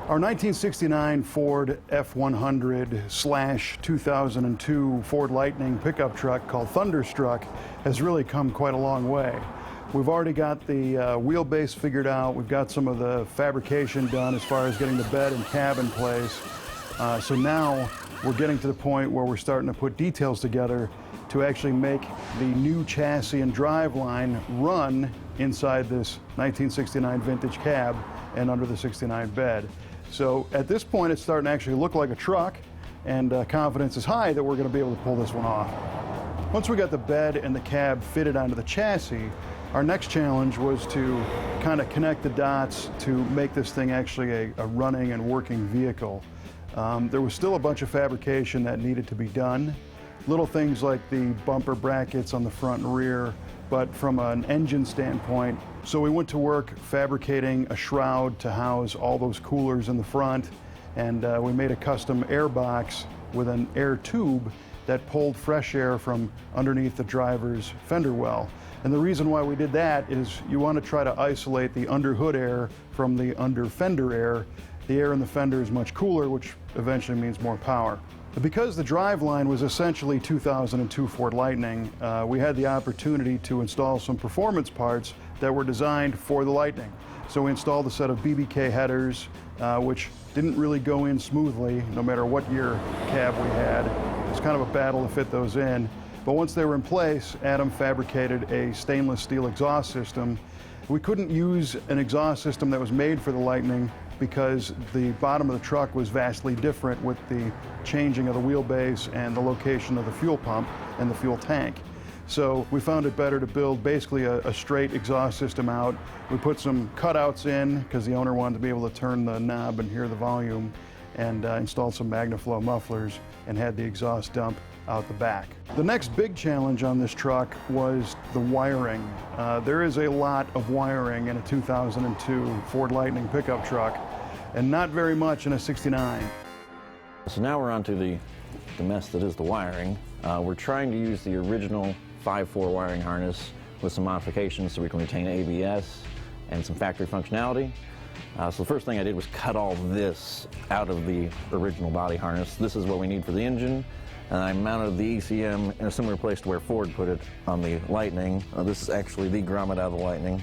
Our 1969 Ford F100/2002 Ford Lightning pickup truck called ThundersTruck has really come quite a long way. We've already got the wheelbase figured out. We've got some of the fabrication done as far as getting the bed and cab in place. So now we're getting to the point where we're starting to put details together to actually make the new chassis and driveline run inside this 1969 vintage cab and under the 69 bed. So at this point, it's starting to actually look like a truck, and confidence is high that we're going to be able to pull this one off. Once we got the bed and the cab fitted onto the chassis, our next challenge was to kind of connect the dots to make this thing actually a running and working vehicle. There was still a bunch of fabrication that needed to be done. Little things like the bumper brackets on the front and rear, but from an engine standpoint. So we went to work fabricating a shroud to house all those coolers in the front, and we made a custom air box with an air tube that pulled fresh air from underneath the driver's fender well. And the reason why we did that is you want to try to isolate the under hood air from the under fender air. The air in the fender is much cooler, which eventually means more power. Because the driveline was essentially 2002 Ford Lightning, we had the opportunity to install some performance parts that were designed for the Lightning. So we installed a set of BBK headers, which didn't really go in smoothly, no matter what year cab we had. It was kind of a battle to fit those in. But once they were in place, Adam fabricated a stainless steel exhaust system. We couldn't use an exhaust system that was made for the Lightning because the bottom of the truck was vastly different with the changing of the wheelbase and the location of the fuel pump and the fuel tank. So we found it better to build basically a straight exhaust system out. We put some cutouts in because the owner wanted to be able to turn the knob and hear the volume, and installed some Magnaflow mufflers and had the exhaust dump out the back. The next big challenge on this truck was the wiring. There is a lot of wiring in a 2002 Ford Lightning pickup truck, and not very much in a 69. So now we're on to the mess that is the wiring. We're trying to use the original 5.4 wiring harness with some modifications so we can retain ABS and some factory functionality. So the first thing I did was cut all this out of the original body harness. This is what we need for the engine. And I mounted the ECM in a similar place to where Ford put it on the Lightning. This is actually the grommet out of the Lightning.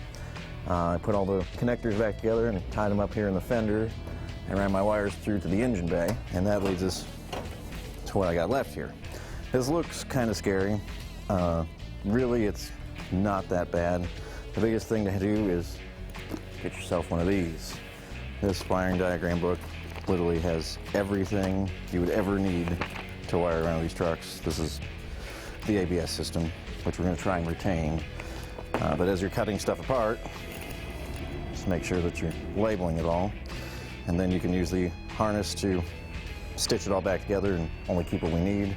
I put all the connectors back together and tied them up here in the fender and ran my wires through to the engine bay. And that leads us to what I got left here. This looks kind of scary. Really, it's not that bad. The biggest thing to do is get yourself one of these. This wiring diagram book literally has everything you would ever need to wire around these trucks. This is the ABS system, which we're going to try and retain. But as you're cutting stuff apart, just make sure that you're labeling it all. And then you can use the harness to stitch it all back together and only keep what we need.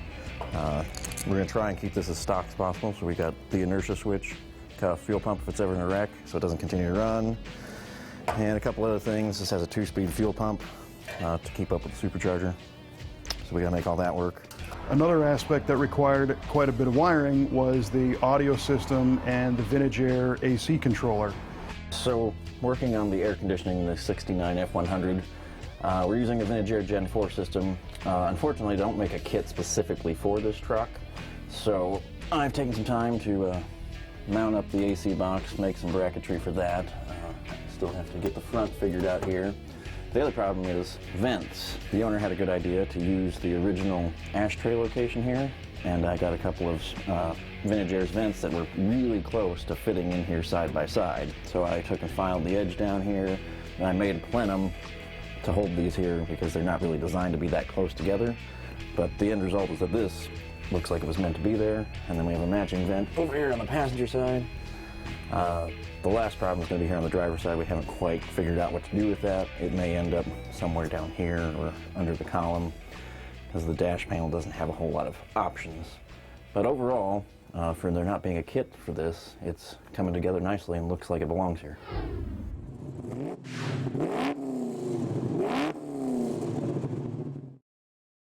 We're going to try and keep this as stock as possible. So we got the inertia switch, cut off fuel pump if it's ever in a wreck so it doesn't continue to run. And a couple other things. This has a 2-speed fuel pump to keep up with the supercharger. So we got to make all that work. Another aspect that required quite a bit of wiring was the audio system and the Vintage Air AC controller. So working on the air conditioning in the 69 F100, we're using a Vintage Air Gen 4 system. Unfortunately, they don't make a kit specifically for this truck. So I've taken some time to mount up the AC box, make some bracketry for that. Still have to get the front figured out here. The other problem is vents. The owner had a good idea to use the original ashtray location here, and I got a couple of Vintage Air's vents that were really close to fitting in here side by side. So I took and filed the edge down here, and I made a plenum to hold these here because they're not really designed to be that close together. But the end result is that this looks like it was meant to be there, and then we have a matching vent over here on the passenger side. The last problem is going to be here on the driver's side. We haven't quite figured out what to do with that. It may end up somewhere down here or under the column because the dash panel doesn't have a whole lot of options. But overall, for there not being a kit for this, it's coming together nicely and looks like it belongs here.